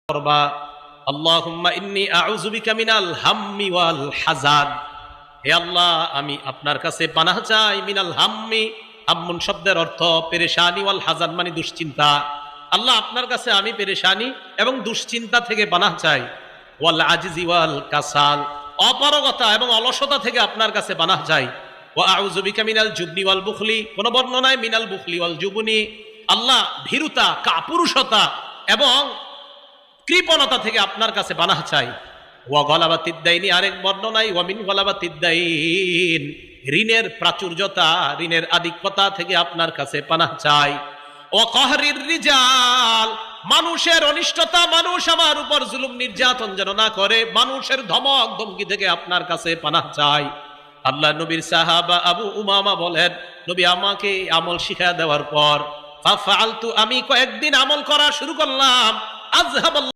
করবা। আল্লাহুম্মা ইন্নী আউযু বিকা মিনাল হাম্মি ওয়াল হাযান। হে আল্লাহ, আমি আপনার কাছে পানাহ চাই মিনাল হাম্মি, হাম্মুন শব্দের অর্থ পেরেশানি, ওয়াল হাযান মানে দুশ্চিন্তা। আল্লাহ, আপনার কাছে আমি পেরেশানি এবং দুশ্চিন্তা থেকে পানাহ চাই। ওয়াল আজিজি ওয়াল কাসাল, অপারগতা এবং অলসতা থেকে আপনার কাছে পানাহ চাই। ওয়া আউযু বিকা মিনাল জুবনি ওয়াল বুখলি, কোন বর্ণনায় মিনাল বুখলি ওয়াল জুবনি। আল্লাহ, ভীরুতা, কাপুরুষতা এবং কৃপণতা থেকে আপনার কাছে পানাহ চাই। ওয়া গলাবাতিদ দাইনি, আরেক বর্ণনায় ওয়া মিন গলাবাতিদ দাইন, ঋণের প্রাচুর্যতা, ঋণের আধিক্যতা থেকে আপনার কাছে পানাহ চাই। ওয়া কহরির রিজাল, মানুষের অনিষ্টতা, মানুষ আমার উপর জুলুম নির্যাতন যেন না করে, মানুষের ধমক ধমকি থেকে আপনার কাছে পানাহ চাই। আল্লাহ নবীর সাহাবা আবু উমামা বলেন, নবী আমাকে আমল শিখায়া দেওয়ার পর ফাফআলতু, আমি কয়েকদিন আমল করা শুরু করলাম। আযহাব